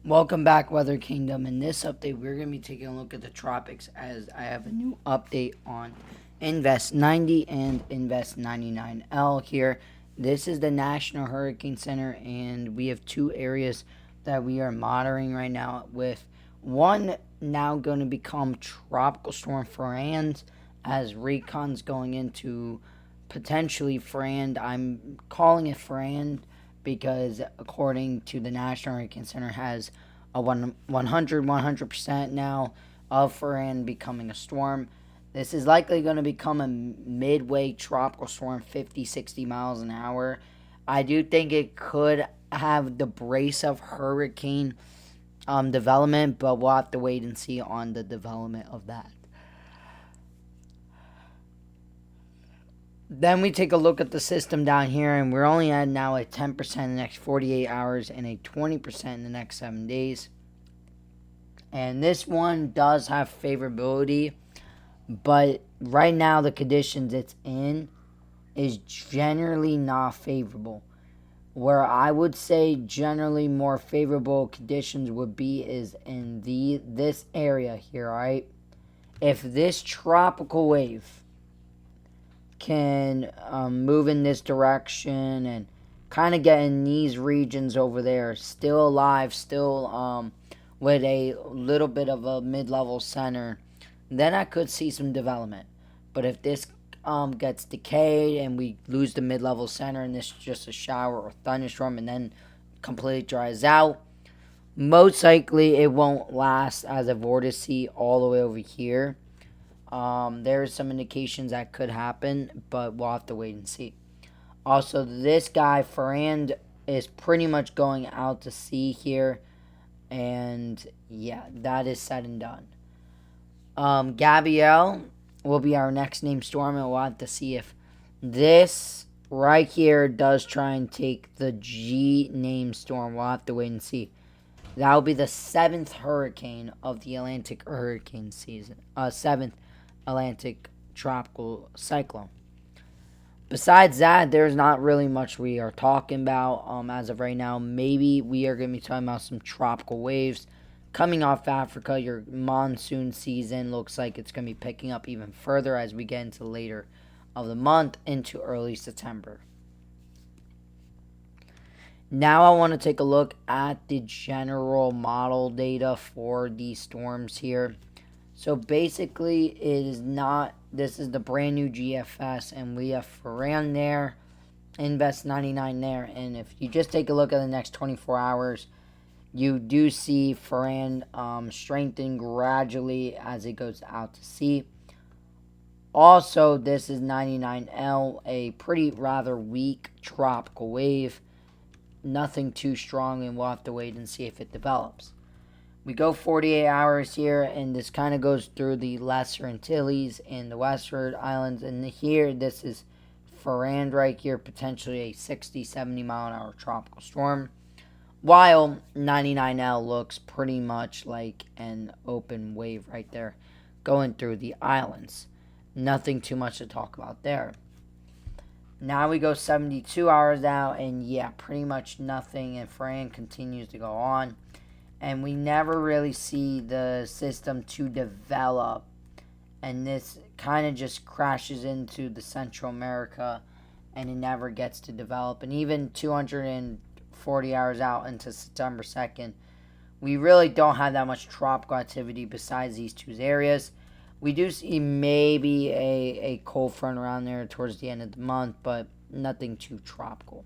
Welcome back, Weather Kingdom. In this update, we're going to be taking a look at the tropics as I have a new update on Invest 90 and Invest 99L here. This is the National Hurricane Center, and we have two areas that we are monitoring right now, with one now going to become Tropical Storm Ferrand as recon's going into potentially Ferrand. I'm calling it Ferrand because according to the National Hurricane Center has a 100% now of Ferrand becoming a storm. This is likely going to become a midway tropical storm, 50, 60 miles an hour. I do think it could have the brace of hurricane development, but we'll have to wait and see on the development of that. Then we take a look at the system down here, and we're only at now a 10% in the next 48 hours and a 20% in the next 7 days. And this one does have favorability, but right now the conditions it's in is generally not favorable. Where I would say generally more favorable conditions would be is in this area here, right? If this tropical wave can move in this direction and kind of get in these regions over there, still alive, still with a little bit of a mid-level center, then I could see some development. But if this gets decayed and we lose the mid-level center and this is just a shower or thunderstorm and then completely dries out, most likely it won't last as a vortice all the way over here. There's some indications that could happen, but we'll have to wait and see. Also, this guy, Ferrand, is pretty much going out to sea here. And yeah, that is said and done. Gabrielle will be our next named storm, and we'll have to see if this right here does try and take the G named storm. We'll have to wait and see. That will be the 7th hurricane of the Atlantic hurricane season. 7th Atlantic tropical cyclone. Besides that, there's not really much we are talking about as of right now. Maybe we are going to be talking about some tropical waves coming off Africa. Your monsoon season looks like it's going to be picking up even further as we get into later of the month into early September. Now I want to take a look at the general model data for these storms here. So basically, it is not, this is the brand new GFS, and we have Ferrand there, Invest 99 there, and if you just take a look at the next 24 hours, you do see Ferrand strengthen gradually as it goes out to sea. Also, this is 99L, a pretty rather weak tropical wave, nothing too strong, and we'll have to wait and see if it develops. We go 48 hours here, and this kind of goes through the Lesser Antilles and the Westward Islands. And here, this is Ferrand right here, potentially a 60, 70 mile an hour tropical storm. While 99L looks pretty much like an open wave right there going through the islands. Nothing too much to talk about there. Now we go 72 hours out, and yeah, pretty much nothing, and Ferrand continues to go on. And we never really see the system to develop. And this kind of just crashes into the Central America, and it never gets to develop. And even 240 hours out into September 2nd, we really don't have that much tropical activity besides these two areas. We do see maybe a cold front around there towards the end of the month, but nothing too tropical.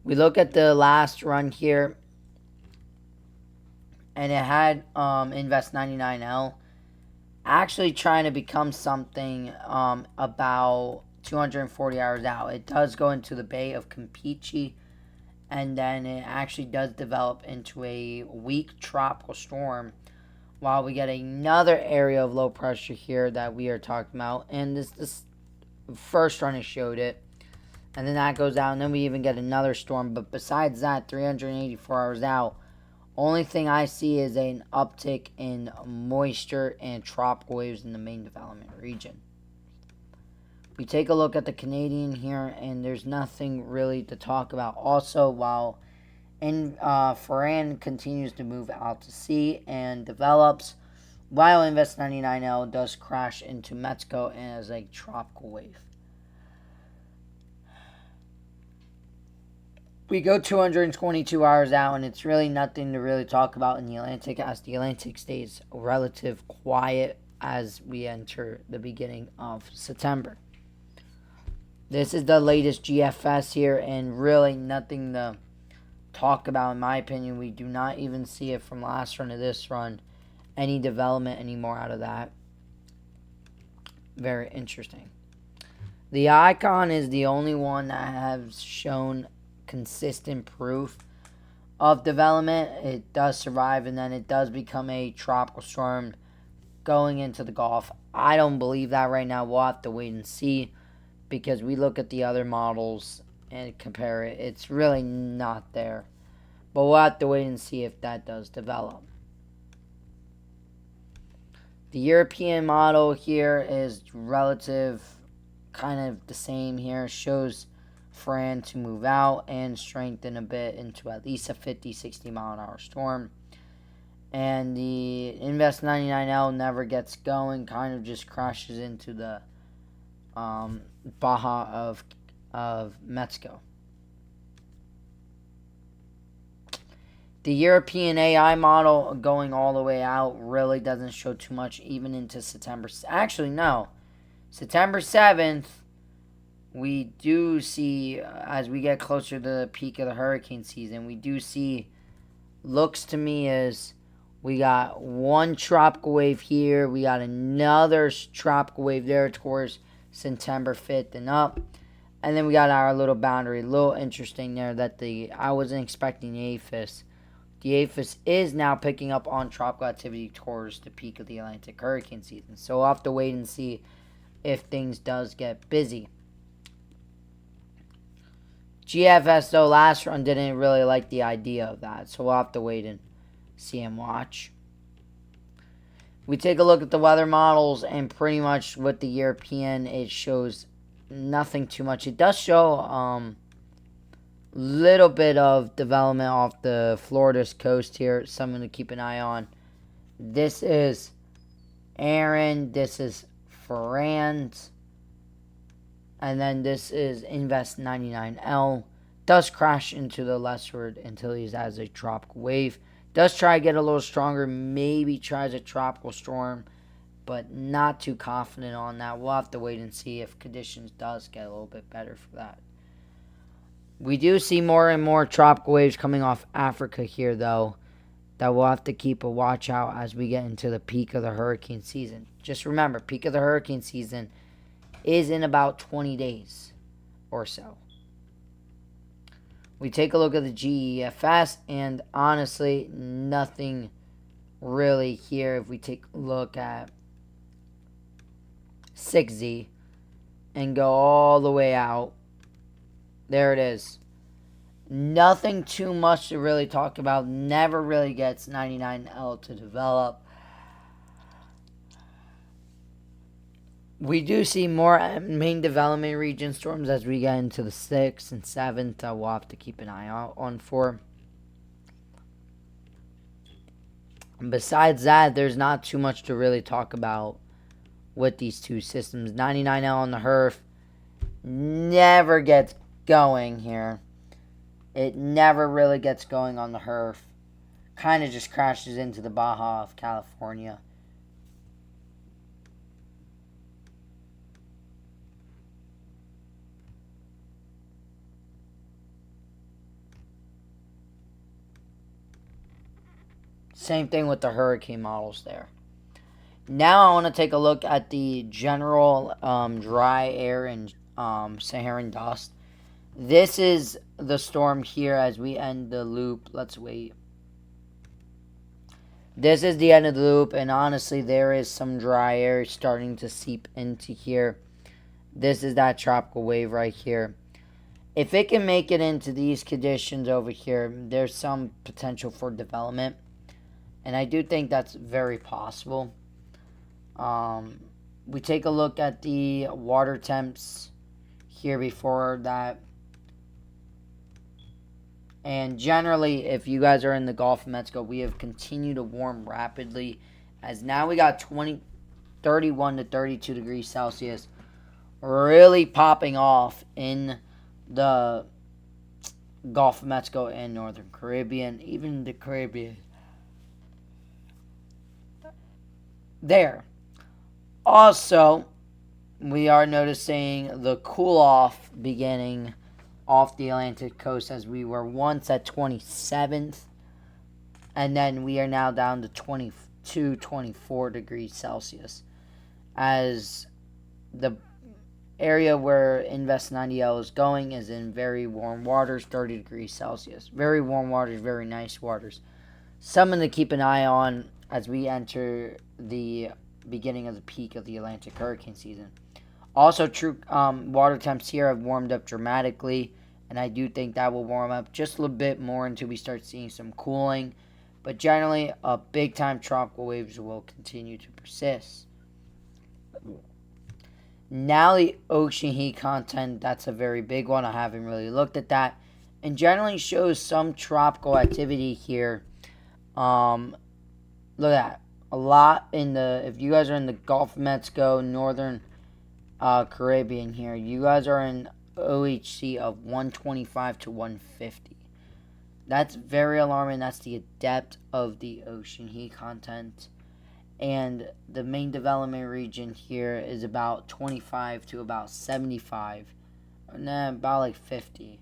We look at the last run here, and it had Invest 99L actually trying to become something about 240 hours out. It does go into the Bay of Campeche, and then it actually does develop into a weak tropical storm, while we get another area of low pressure here that we are talking about. And this first run, it showed it. And then that goes out, and then we even get another storm. But besides that, 384 hours out, only thing I see is an uptick in moisture and tropical waves in the main development region. We take a look at the Canadian here, and there's nothing really to talk about. Also, while And Ferrand continues to move out to sea and develops, while Invest 99L does crash into Mexico as a tropical wave. We go 222 hours out, and it's really nothing to really talk about in the Atlantic, as the Atlantic stays relative quiet as we enter the beginning of September. This is the latest GFS here, and really nothing to talk about in my opinion. We do not even see it from last run to this run, any development anymore out of that. Very interesting. The Icon is the only one that has shown consistent proof of development. It does survive, and then it does become a tropical storm going into the Gulf. I don't believe that right now. We'll have to wait and see, because we look at the other models and compare it. It's really not there. But we'll have to wait and see if that does develop. The European model here is relative, kind of the same here. Shows Ferrand to move out and strengthen a bit into at least a 50, 60 mile an hour storm. And the Invest 99L never gets going, kind of just crashes into the Baja of Mexico. The European AI model going all the way out really doesn't show too much, even into September. Actually, no. September 7th, we do see, as we get closer to the peak of the hurricane season, we do see, looks to me as we got one tropical wave here. We got another tropical wave there towards September 5th and up. And then we got our little boundary. A little interesting there that I wasn't expecting the APHIS. The APHIS is now picking up on tropical activity towards the peak of the Atlantic hurricane season. So we'll have to wait and see if things does get busy. GFS, though, last run didn't really like the idea of that. So we'll have to wait and see and watch. We take a look at the weather models, and pretty much with the European, it shows nothing too much. It does show little bit of development off the Florida's coast here. Something to keep an eye on. This is Aaron. This is Ferrand. And then this is Invest 99L. Does crash into the Lesser Antilles as a tropical wave. Does try to get a little stronger. Maybe tries a tropical storm. But not too confident on that. We'll have to wait and see if conditions does get a little bit better for that. We do see more and more tropical waves coming off Africa here, though, that we'll have to keep a watch out as we get into the peak of the hurricane season. Just remember, peak of the hurricane season is in about 20 days or so. We take a look at the GEFS, and honestly, nothing really here. If we take a look at 6Z and go all the way out, there it is. Nothing too much to really talk about. Never really gets 99L to develop. We do see more main development region storms as we get into the 6th and 7th. We'll have to keep an eye out on for. Besides that, there's not too much to really talk about with these two systems. 99L on the HERF never gets going here. It never really gets going on the HERF. Kind of just crashes into the Baja of California. Same thing with the hurricane models there. Now I want to take a look at the general dry air and Saharan dust. This is the storm here as we end the loop. Let's wait. This is the end of the loop, and honestly, there is some dry air starting to seep into here. This is that tropical wave right here. If it can make it into these conditions over here, there's some potential for development. And I do think that's very possible. We take a look at the water temps here before that. And generally, if you guys are in the Gulf of Mexico, we have continued to warm rapidly, as now we got 31 to 32 degrees Celsius really popping off in the Gulf of Mexico and Northern Caribbean, even the Caribbean. There. Also, we are noticing the cool off beginning off the Atlantic coast, as we were once at 27th, and then we are now down to 22, 24 degrees Celsius, as the area where Invest 90L is going is in very warm waters, 30 degrees Celsius. Very warm waters, very nice waters. Something to keep an eye on as we enter the beginning of the peak of the Atlantic hurricane season. Also, true water temps here have warmed up dramatically, and I do think that will warm up just a little bit more until we start seeing some cooling. But generally, big-time tropical waves will continue to persist. Now the ocean heat content, that's a very big one. I haven't really looked at that. And generally shows some tropical activity here. Look at that. A lot in the, if you guys are in the Gulf of Mexico, Northern Caribbean here, you guys are in OHC of 125 to 150. That's very alarming. That's the depth of the ocean heat content. And the main development region here is about 25 to about 75. About like 50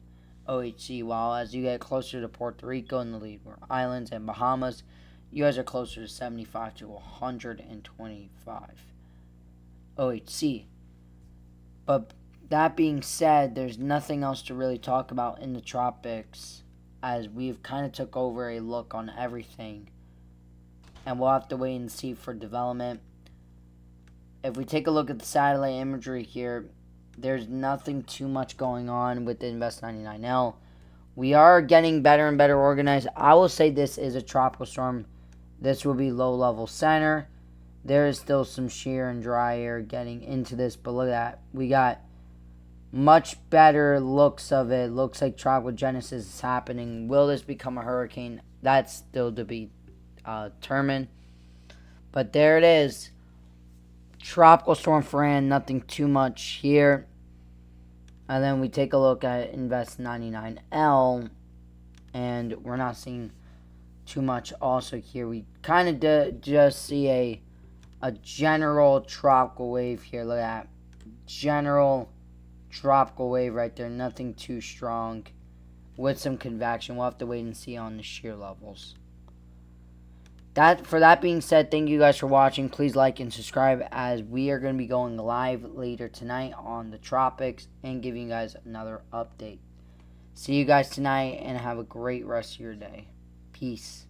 OHC. While as you get closer to Puerto Rico and the Leeward Islands and Bahamas, you guys are closer to 75 to 125 OHC. But that being said, there's nothing else to really talk about in the tropics, as we've kind of took over a look on everything. And we'll have to wait and see for development. If we take a look at the satellite imagery here, there's nothing too much going on with the Invest 99L. We are getting better and better organized. I will say this is a tropical storm. This will be low-level center. There is still some shear and dry air getting into this, but look at that. We got much better looks of it. Looks like tropical genesis is happening. Will this become a hurricane? That's still to be determined. But there it is. Tropical Storm Ferand, nothing too much here. And then we take a look at Invest 99L, and we're not seeing too much also here. We kind of just see a general tropical wave here. Look at that. General tropical wave right there. Nothing too strong with some convection. We'll have to wait and see on the shear levels. For that being said, thank you guys for watching. Please like and subscribe, as we are going to be going live later tonight on the tropics and giving you guys another update. See you guys tonight, and have a great rest of your day. Peace.